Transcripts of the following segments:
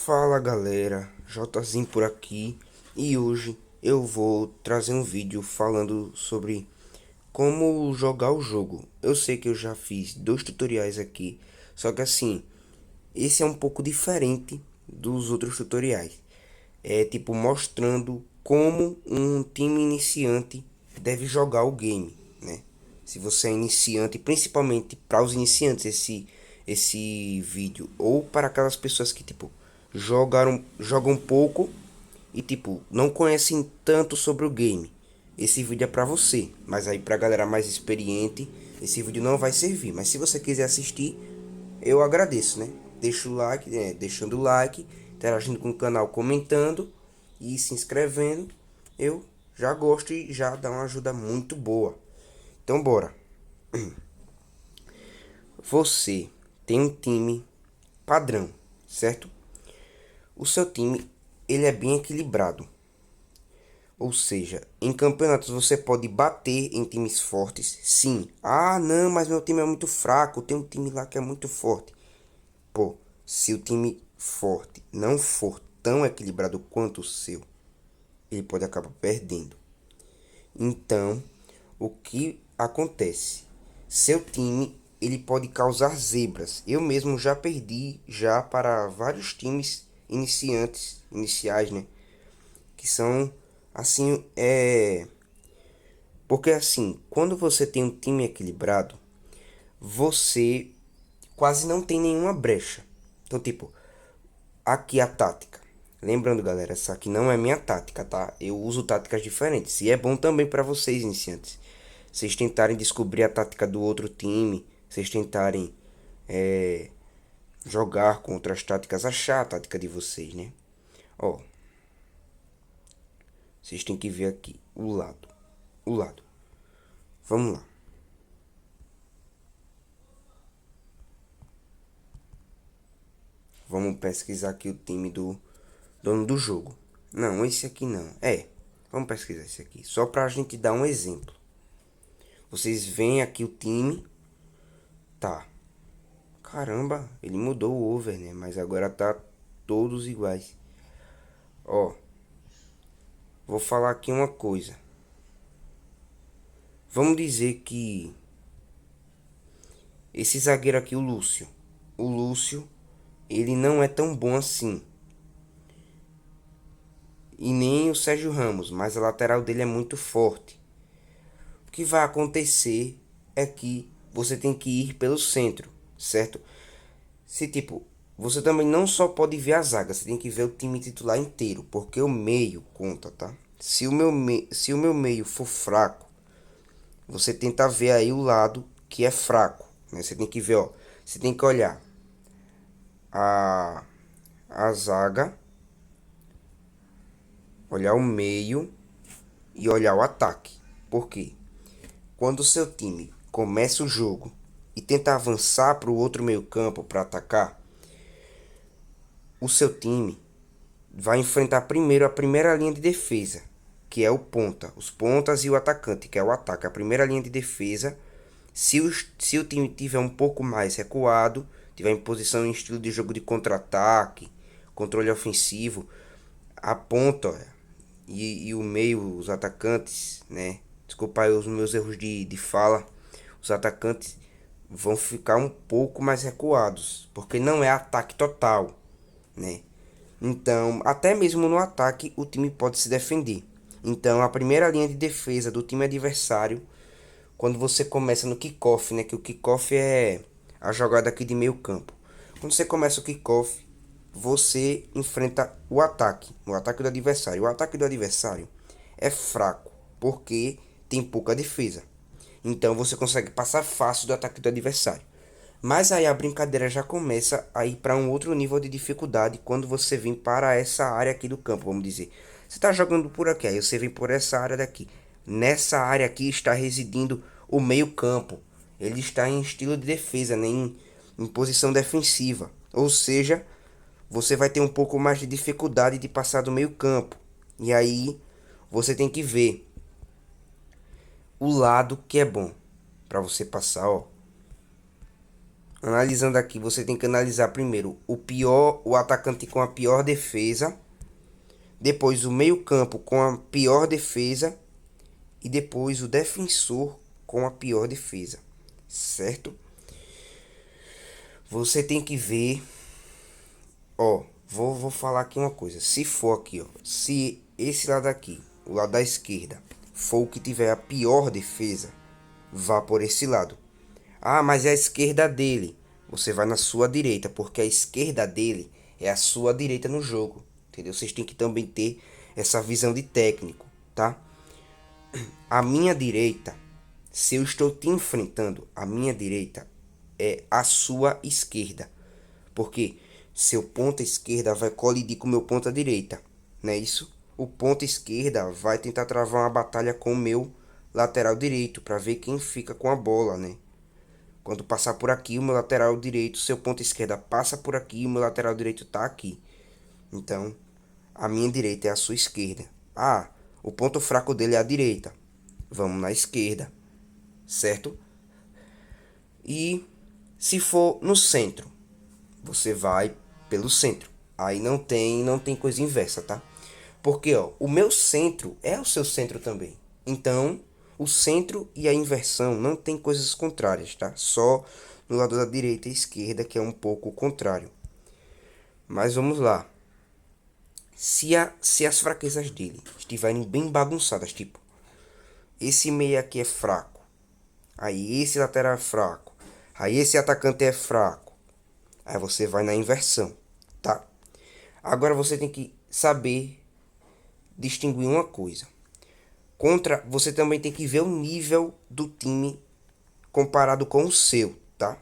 Fala galera, Jzinho por aqui e hoje eu vou trazer um vídeo falando sobre como jogar o jogo. Eu sei que eu já fiz dois tutoriais aqui, só que assim, esse é um pouco diferente dos outros tutoriais. É tipo mostrando como um time iniciante deve jogar o game, né? Se você é iniciante, principalmente para os iniciantes esse vídeo, ou para aquelas pessoas que tipo jogam pouco e tipo não conhecem tanto sobre o game. Esse vídeo é para você, mas aí pra galera mais experiente, esse vídeo não vai servir. Mas se você quiser assistir, eu agradeço, né? Deixa o like, deixando o like, interagindo com o canal, comentando e se inscrevendo. Eu já gosto e já dá uma ajuda muito boa. Então bora. Você tem um time padrão, certo? O seu time ele é bem equilibrado. Ou seja, em campeonatos você pode bater em times fortes, sim. Ah, não, mas meu time é muito fraco. Tem um time lá que é muito forte. Pô, se o time forte não for tão equilibrado quanto o seu, ele pode acabar perdendo. Então, o que acontece? Seu time ele pode causar zebras. Eu mesmo já perdi já para vários times iniciais, né? Que são assim, porque assim, quando você tem um time equilibrado, você quase não tem nenhuma brecha. Então, tipo, aqui a tática. Lembrando, galera, essa aqui não é minha tática, tá? Eu uso táticas diferentes. E é bom também para vocês, iniciantes. Vocês tentarem descobrir a tática do outro time. Vocês tentarem é, jogar contra as táticas, achar a tática de vocês, né? Ó, vocês têm que ver aqui o lado. O lado. Vamos lá. Vamos pesquisar aqui o time do dono do jogo. Não, esse aqui não. Vamos pesquisar esse aqui. Só pra gente dar um exemplo. Vocês veem aqui o time. Tá. Caramba, ele mudou o over, né? Mas agora tá todos iguais. Ó, vou falar aqui uma coisa. Vamos dizer que esse zagueiro aqui, o Lúcio, ele não é tão bom assim. E nem o Sérgio Ramos, mas a lateral dele é muito forte. O que vai acontecer é que você tem que ir pelo centro, certo? Se tipo, você também não só pode ver a zaga, você tem que ver o time titular inteiro, porque o meio conta, tá? Se o meu meio for fraco, você tenta ver aí o lado que é fraco, né? Você tem que ver, ó, você tem que olhar a a zaga, olhar o meio e olhar o ataque. Por quê? Quando o seu time começa o jogo e tenta avançar para o outro meio-campo para atacar, o seu time vai enfrentar primeiro a primeira linha de defesa, que é o ponta, os pontas e o atacante, que é o ataque. A primeira linha de defesa, se o time tiver um pouco mais recuado, tiver em posição em estilo de jogo de contra-ataque, controle ofensivo, a ponta e o meio, os atacantes, né? Desculpa aí os meus erros de fala. Os atacantes vão ficar um pouco mais recuados, porque não é ataque total, né? Então, até mesmo no ataque, o time pode se defender. Então, a primeira linha de defesa do time adversário, quando você começa no kickoff, né? Que o kickoff é a jogada aqui de meio campo. Quando você começa o kickoff, você enfrenta o ataque do adversário. O ataque do adversário é fraco, porque tem pouca defesa. Então, você consegue passar fácil do ataque do adversário. Mas aí a brincadeira já começa a ir para um outro nível de dificuldade quando você vem para essa área aqui do campo, vamos dizer. Você está jogando por aqui, aí você vem por essa área daqui. Nessa área aqui está residindo o meio-campo. Ele está em estilo de defesa, né? Em posição defensiva. Ou seja, você vai ter um pouco mais de dificuldade de passar do meio-campo. E aí você tem que ver o lado que é bom para você passar, ó. Analisando aqui, você tem que analisar primeiro o atacante com a pior defesa, depois o meio-campo com a pior defesa e depois o defensor com a pior defesa, certo? Você tem que ver, ó, vou falar aqui uma coisa. Se for aqui, ó, se esse lado aqui, o lado da esquerda, for o que tiver a pior defesa, vá por esse lado. Ah, mas é a esquerda dele. Você vai na sua direita, porque a esquerda dele é a sua direita no jogo, entendeu? Vocês têm que também ter essa visão de técnico, tá? A minha direita, se eu estou te enfrentando, a minha direita é a sua esquerda. Porque seu ponta esquerda vai colidir com o meu ponta direita, não é isso? O ponta esquerda vai tentar travar uma batalha com o meu lateral direito para ver quem fica com a bola, né? Quando passar por aqui, o meu lateral direito, seu ponta esquerda passa por aqui e o meu lateral direito tá aqui. Então, a minha direita é a sua esquerda. Ah, o ponto fraco dele é a direita. Vamos na esquerda, certo? E se for no centro, você vai pelo centro. Aí não tem coisa inversa, tá? Porque ó, o meu centro é o seu centro também. Então, o centro e a inversão não tem coisas contrárias, tá? Só no lado da direita e esquerda que é um pouco o contrário. Mas vamos lá. Se as fraquezas dele estiverem bem bagunçadas, tipo, esse meio aqui é fraco, aí esse lateral é fraco, aí esse atacante é fraco, aí você vai na inversão, tá? Agora você tem que saber distinguir uma coisa. Você também tem que ver o nível do time comparado com o seu, tá?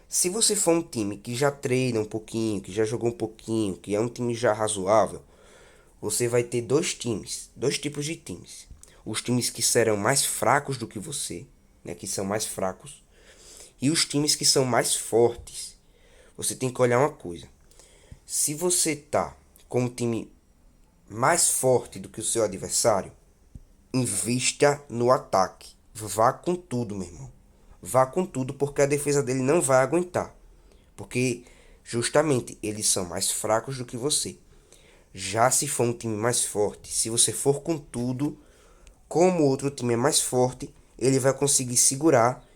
Se você for um time que já treina um pouquinho, que já jogou um pouquinho, que é um time já razoável, você vai ter dois tipos de times. Os times que serão mais fracos do que você, né, que são mais fracos, e os times que são mais fortes. Você tem que olhar uma coisa. Se você tá com um time mais forte do que o seu adversário, invista no ataque. Vá com tudo, meu irmão. Vá com tudo, porque a defesa dele não vai aguentar. Porque justamente eles são mais fracos do que você. Já se for um time mais forte, se você for com tudo, como o outro time é mais forte, ele vai conseguir segurar.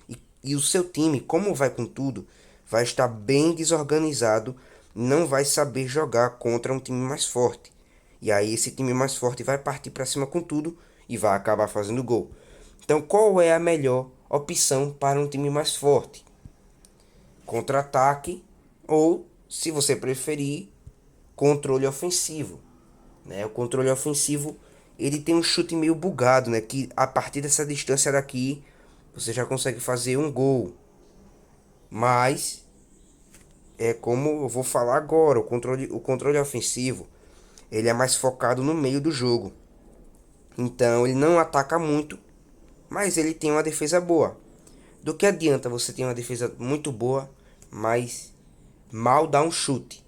E o seu time, como vai com tudo, vai estar bem desorganizado, não vai saber jogar contra um time mais forte. E aí esse time mais forte vai partir para cima com tudo e vai acabar fazendo gol. Então, qual é a melhor opção para um time mais forte? Contra-ataque ou, se você preferir, controle ofensivo, né? O controle ofensivo, ele tem um chute meio bugado, né? Que a partir dessa distância daqui, você já consegue fazer um gol. Mas é como eu vou falar agora, o controle ofensivo, ele é mais focado no meio do jogo. Então, ele não ataca muito, mas ele tem uma defesa boa. Do que adianta você ter uma defesa muito boa, mas mal dá um chute?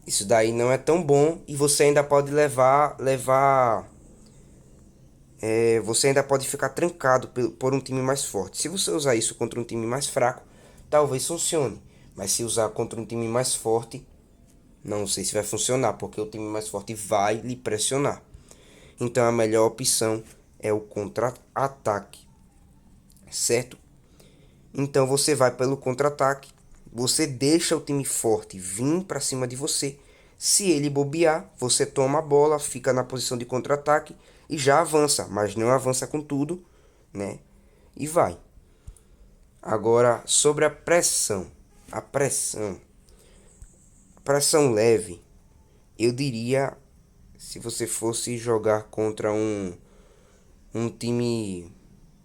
Isso daí não é tão bom e você ainda pode você ainda pode ficar trancado por um time mais forte. Se você usar isso contra um time mais fraco, talvez funcione. Mas se usar contra um time mais forte, não sei se vai funcionar, porque o time mais forte vai lhe pressionar. Então a melhor opção é o contra-ataque, certo? Então você vai pelo contra-ataque, você deixa o time forte vir para cima de você. Se ele bobear, você toma a bola, fica na posição de contra-ataque e já avança, mas não avança com tudo, né? E vai. Agora sobre a pressão. A pressão leve, eu diria, se você fosse jogar contra um time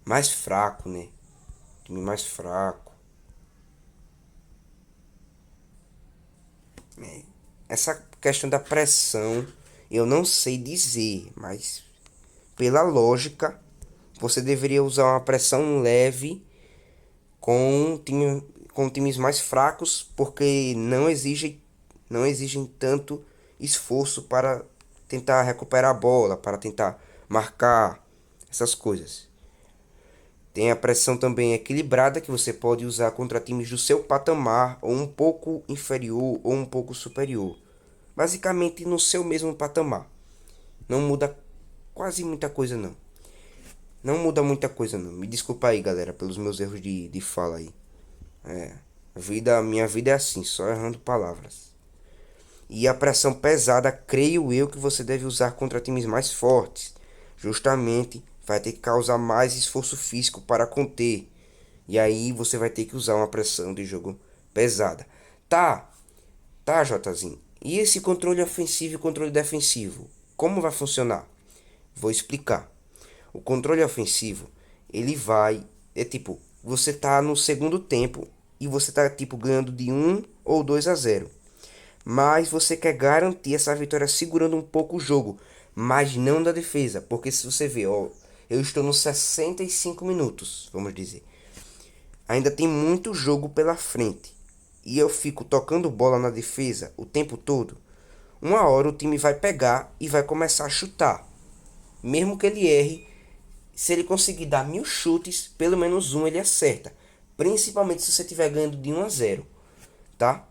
mais fraco, né? Time mais fraco. Essa questão da pressão, eu não sei dizer, mas pela lógica, você deveria usar uma pressão leve com times mais fracos, porque não exigem tanto esforço para tentar recuperar a bola, para tentar marcar essas coisas. Tem a pressão também equilibrada, que você pode usar contra times do seu patamar, ou um pouco inferior ou um pouco superior. Basicamente no seu mesmo patamar. Não muda quase muita coisa não. Não muda muita coisa não. Me desculpa aí, galera, pelos meus erros de fala aí. É, minha vida é assim, só errando palavras. E a pressão pesada, creio eu que você deve usar contra times mais fortes. Justamente vai ter que causar mais esforço físico para conter. E aí você vai ter que usar uma pressão de jogo pesada. Tá, tá, Jzinho. E esse controle ofensivo e controle defensivo? Como vai funcionar? Vou explicar. O controle ofensivo, ele vai... É tipo, você tá no segundo tempo e você tá tipo ganhando de 1 ou 2 a 0. Mas você quer garantir essa vitória segurando um pouco o jogo, mas não da defesa, porque se você vê, ó, eu estou nos 65 minutos, vamos dizer. Ainda tem muito jogo pela frente. E eu fico tocando bola na defesa o tempo todo. Uma hora o time vai pegar e vai começar a chutar. Mesmo que ele erre, se ele conseguir dar 1.000 chutes, pelo menos um ele acerta. Principalmente se você estiver ganhando de 1 a 0, tá?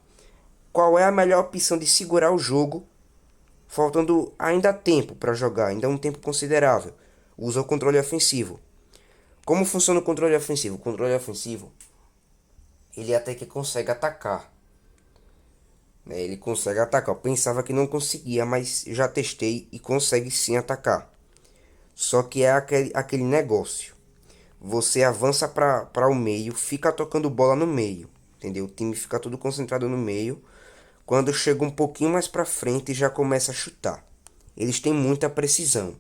Qual é a melhor opção de segurar o jogo, faltando ainda tempo para jogar, ainda um tempo considerável? Usa o controle ofensivo. Como funciona o controle ofensivo? O controle ofensivo, ele até que consegue atacar. Né? Ele consegue atacar. Eu pensava que não conseguia, mas já testei e consegue sim atacar. Só que é aquele negócio. Você avança para o meio, fica tocando bola no meio. Entendeu? O time fica todo concentrado no meio. Quando chega um pouquinho mais para frente, já começa a chutar. Eles têm muita precisão,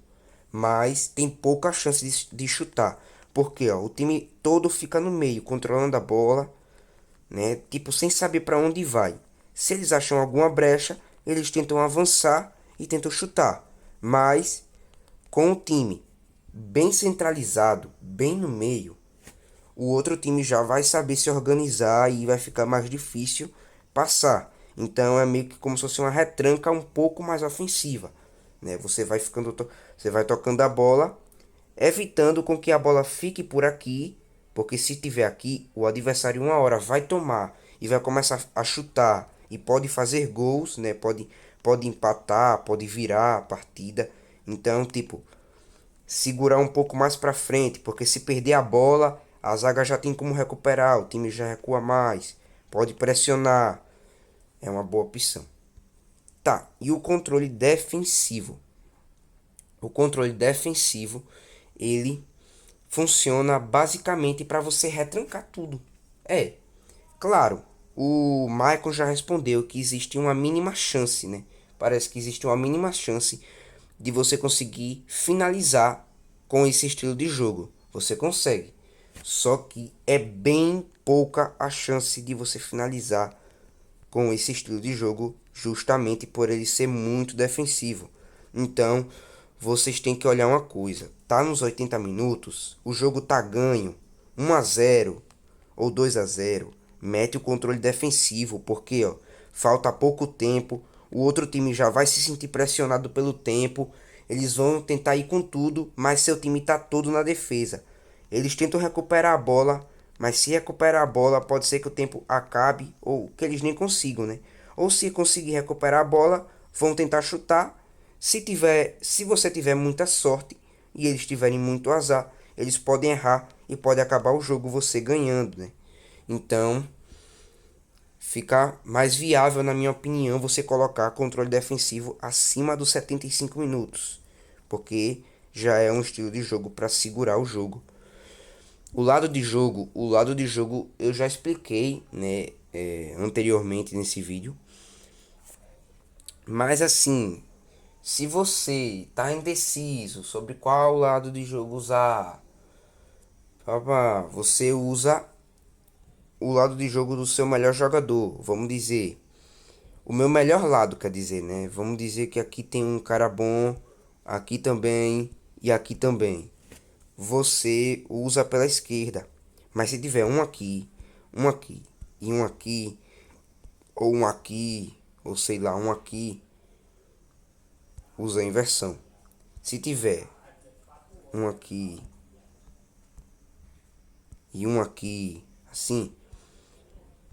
mas tem pouca chance de chutar. Porque ó, o time todo fica no meio, controlando a bola, né? Tipo, sem saber para onde vai. Se eles acham alguma brecha, eles tentam avançar e tentam chutar. Mas com o time bem centralizado, bem no meio, o outro time já vai saber se organizar e vai ficar mais difícil passar. Então é meio que como se fosse uma retranca um pouco mais ofensiva, né? Você vai tocando a bola, evitando com que a bola fique por aqui, porque se tiver aqui, o adversário uma hora vai tomar e vai começar a chutar e pode fazer gols, né? Pode empatar, pode virar a partida. Então, tipo, segurar um pouco mais para frente, porque se perder a bola, a zaga já tem como recuperar, o time já recua mais, pode pressionar, é uma boa opção. Tá, e o controle defensivo? O controle defensivo, ele funciona basicamente para você retrancar tudo. É, claro, o Michael já respondeu que existe uma mínima chance, né? Parece que existe uma mínima chance de você conseguir finalizar com esse estilo de jogo. Você consegue. Só que é bem pouca a chance de você finalizar com esse estilo de jogo, justamente por ele ser muito defensivo. Então, vocês têm que olhar uma coisa. Tá nos 80 minutos, o jogo tá ganho, 1 a 0 ou 2 a 0. Mete o controle defensivo, porque ó, falta pouco tempo, o outro time já vai se sentir pressionado pelo tempo, eles vão tentar ir com tudo, mas seu time tá todo na defesa. Eles tentam recuperar a bola, mas se recuperar a bola, pode ser que o tempo acabe ou que eles nem consigam, né? Ou se conseguir recuperar a bola, vão tentar chutar. Se você tiver muita sorte e eles tiverem muito azar, eles podem errar e pode acabar o jogo você ganhando, né? Então, fica mais viável, na minha opinião, você colocar controle defensivo acima dos 75 minutos, porque já é um estilo de jogo para segurar o jogo. O lado de jogo eu já expliquei, né, anteriormente nesse vídeo. Mas assim, se você tá indeciso sobre qual lado de jogo usar, você usa o lado de jogo do seu melhor jogador. Vamos dizer, o meu melhor lado, quer dizer, né? Vamos dizer que aqui tem um cara bom, aqui também e aqui também. Você usa pela esquerda. Mas se tiver um aqui e um aqui, ou um aqui, ou sei lá, um aqui, usa a inversão. Se tiver um aqui e um aqui, assim,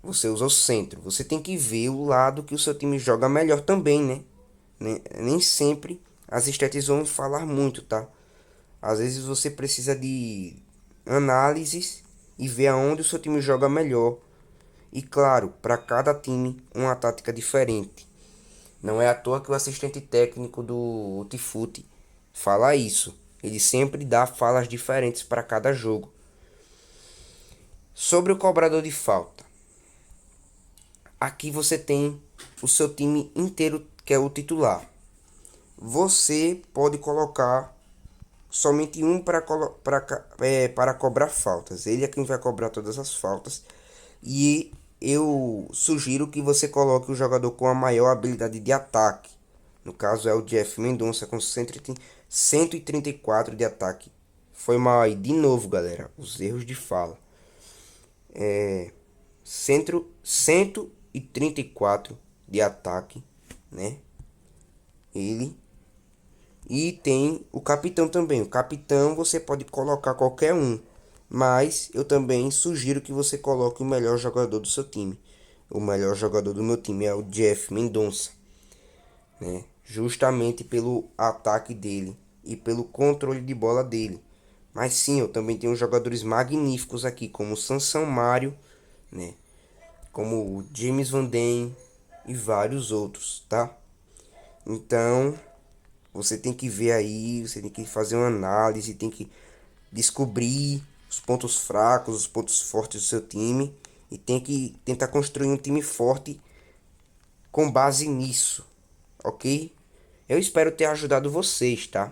você usa o centro. Você tem que ver o lado que o seu time joga melhor também, né? Nem sempre as estéticas vão falar muito, tá? Às vezes você precisa de análises e ver aonde o seu time joga melhor. E claro, para cada time uma tática diferente. Não é à toa que o assistente técnico do Tifute fala isso. Ele sempre dá falas diferentes para cada jogo. Sobre o cobrador de falta. Aqui você tem o seu time inteiro que é o titular. Você pode colocar somente um para cobrar faltas. Ele é quem vai cobrar todas as faltas. E eu sugiro que você coloque o jogador com a maior habilidade de ataque. No caso é o Jeff Mendonça com 134 de ataque. Foi mal aí de novo, galera. Os erros de fala. 134 de ataque, né? Ele. E tem o capitão também. O capitão você pode colocar qualquer um. Mas eu também sugiro que você coloque o melhor jogador do seu time. O melhor jogador do meu time é o Jeff Mendonça, né? Justamente pelo ataque dele e pelo controle de bola dele. Mas sim, eu também tenho jogadores magníficos aqui, como o Sansão Mário, né? Como o James Van Den e vários outros, tá? Então, você tem que ver aí, você tem que fazer uma análise, tem que descobrir os pontos fracos, os pontos fortes do seu time e tem que tentar construir um time forte com base nisso, ok? Eu espero ter ajudado vocês, tá?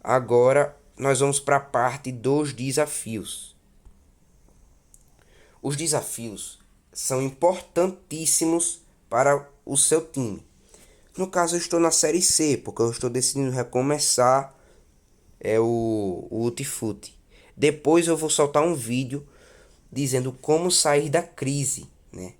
Agora nós vamos para a parte dos desafios. Os desafios são importantíssimos para o seu time. No caso, eu estou na Série C, porque eu estou decidindo recomeçar o Utifute. Depois eu vou soltar um vídeo dizendo como sair da crise, né?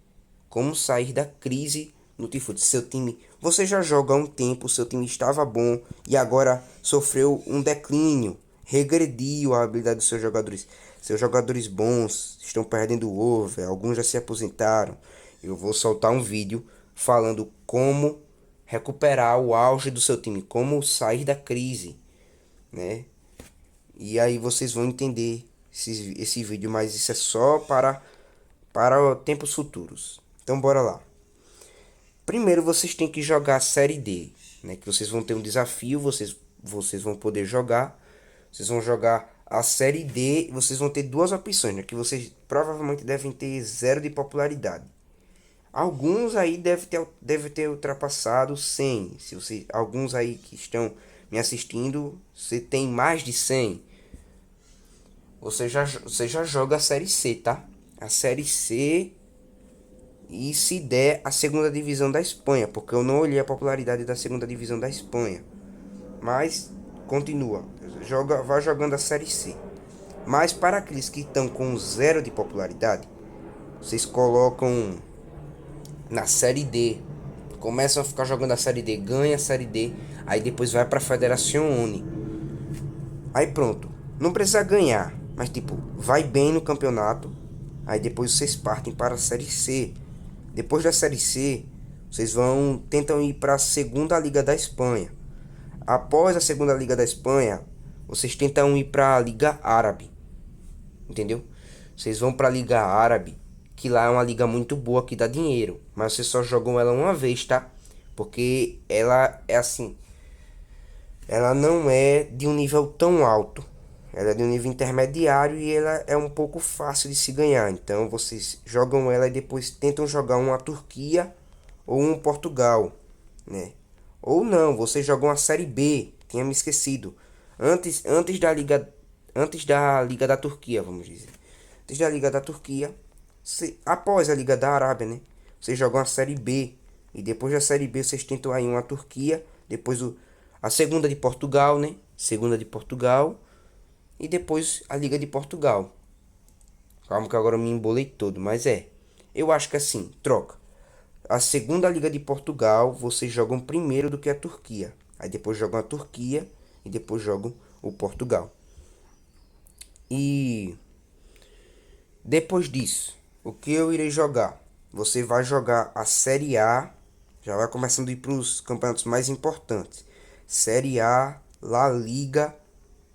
Como sair da crise no Tifute. Seu time, você já joga há um tempo, seu time estava bom e agora sofreu um declínio, regrediu a habilidade dos seus jogadores. Seus jogadores bons estão perdendo o over, alguns já se aposentaram. Eu vou soltar um vídeo falando como recuperar o auge do seu time, como sair da crise, né? E aí vocês vão entender esse vídeo, mas isso é só para tempos futuros. Então bora lá. Primeiro vocês têm que jogar a série D, né? Que vocês vão ter um desafio, vocês vão poder jogar. Vocês vão jogar a série D, vocês vão ter duas opções, né? Que vocês provavelmente devem ter 0 de popularidade. Alguns aí deve ter ultrapassado 100. Se você, alguns aí que estão me assistindo, você tem mais de 100. Você já joga a Série C, tá? A Série C e se der a segunda divisão da Espanha, porque eu não olhei a popularidade da segunda divisão da Espanha. Mas continua, vai jogando a Série C. Mas para aqueles que estão com 0 de popularidade, vocês colocam na Série D. Começam a ficar jogando a Série D, ganha a Série D, aí depois vai para a Federação Uni. Aí pronto, não precisa ganhar, mas tipo, vai bem no campeonato, aí depois vocês partem para a Série C. Depois da Série C, vocês tentam ir para a Segunda Liga da Espanha. Após a Segunda Liga da Espanha, vocês tentam ir para a Liga Árabe. Entendeu? Vocês vão para a Liga Árabe, que lá é uma liga muito boa que dá dinheiro, mas vocês só jogam ela uma vez, tá? Porque ela é assim, ela não é de um nível tão alto. Ela é de um nível intermediário e ela é um pouco fácil de se ganhar. Então vocês jogam ela e depois tentam jogar uma Turquia ou um Portugal, né? Ou não, vocês jogam a Série B, tinha me esquecido. Antes da Liga da Turquia, vamos dizer. Antes da Liga da Turquia, após a Liga da Arábia, né? Vocês jogam a Série B e depois da Série B vocês tentam aí uma Turquia, depois a segunda de Portugal, né? Segunda de Portugal e depois a Liga de Portugal. Calma que agora eu me embolei todo, mas eu acho que assim, troca. A segunda Liga de Portugal, vocês jogam primeiro do que a Turquia. Aí depois jogam a Turquia e depois jogam o Portugal. E Depois disso, o que eu irei jogar? Você vai jogar a Série A, já vai começando a ir para os campeonatos mais importantes. Série A, La Liga,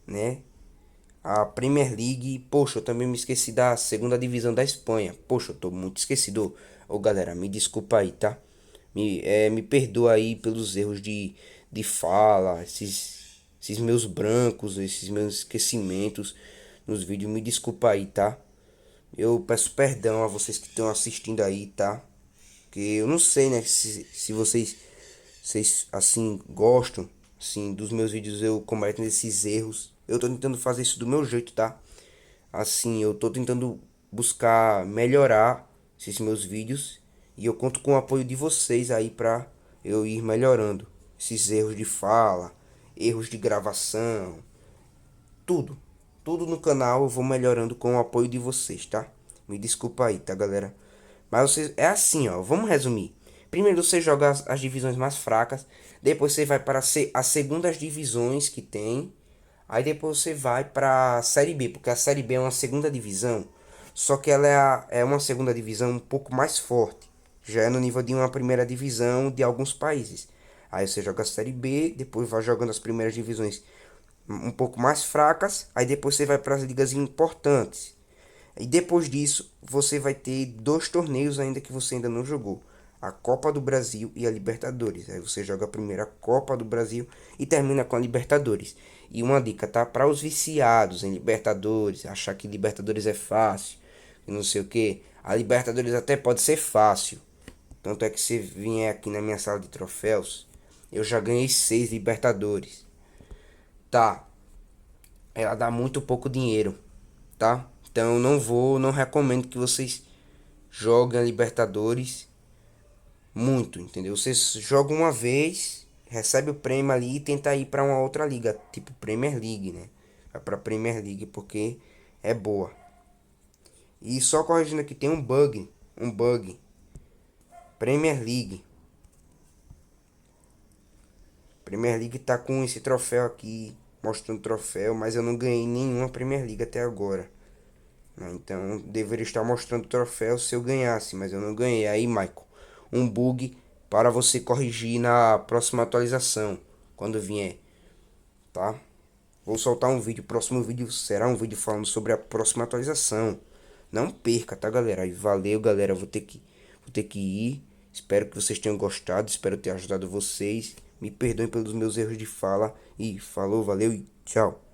né? A Premier League. Poxa, eu também me esqueci da segunda divisão da Espanha. Poxa, eu tô muito esquecido. Ô galera, me desculpa aí, tá? Me perdoa aí pelos erros de fala, esses meus brancos, esses meus esquecimentos nos vídeos. Me desculpa aí, tá? Eu peço perdão a vocês que estão assistindo aí, tá? Porque eu não sei, né, se vocês assim gostam assim dos meus vídeos eu cometo esses erros. Eu tô tentando fazer isso do meu jeito, tá? Assim, eu tô tentando buscar melhorar esses meus vídeos e eu conto com o apoio de vocês aí pra eu ir melhorando esses erros de fala, erros de gravação, tudo. Tudo no canal eu vou melhorando com o apoio de vocês, tá? Me desculpa aí, tá, galera? Mas você, é assim, ó. Vamos resumir. Primeiro você joga as divisões mais fracas. Depois você vai para as segundas divisões que tem. Aí depois você vai para a Série B. Porque a Série B é uma segunda divisão. Só que ela é uma segunda divisão um pouco mais forte. Já é no nível de uma primeira divisão de alguns países. Aí você joga a Série B. Depois vai jogando as primeiras divisões um pouco mais fracas. Aí depois você vai para as ligas importantes. E depois disso, você vai ter dois torneios ainda que você ainda não jogou. A Copa do Brasil e a Libertadores. Aí você joga a primeira Copa do Brasil e termina com a Libertadores. E uma dica, tá? Para os viciados em Libertadores, achar que Libertadores é fácil, e não sei o que. A Libertadores até pode ser fácil. Tanto é que se vier aqui na minha sala de troféus, eu já ganhei 6 Libertadores. Tá, ela dá muito pouco dinheiro, tá? Então não recomendo que vocês joguem a Libertadores muito, entendeu? Você joga uma vez, recebe o prêmio ali e tenta ir para uma outra liga, tipo Premier League, né? Vai para Premier League porque é boa. E só corrigindo aqui tem um bug. Premier League. Premier League tá com esse troféu aqui, mostrando troféu, mas eu não ganhei nenhuma Premier League até agora. Então deveria estar mostrando o troféu se eu ganhasse, mas eu não ganhei. Aí, Michael, um bug para você corrigir na próxima atualização, quando vier, tá? Vou soltar um vídeo, o próximo vídeo será um vídeo falando sobre a próxima atualização. Não perca, tá, galera? Aí, valeu, galera, vou ter que ir. Espero que vocês tenham gostado, espero ter ajudado vocês. Me perdoem pelos meus erros de fala e falou, valeu e tchau.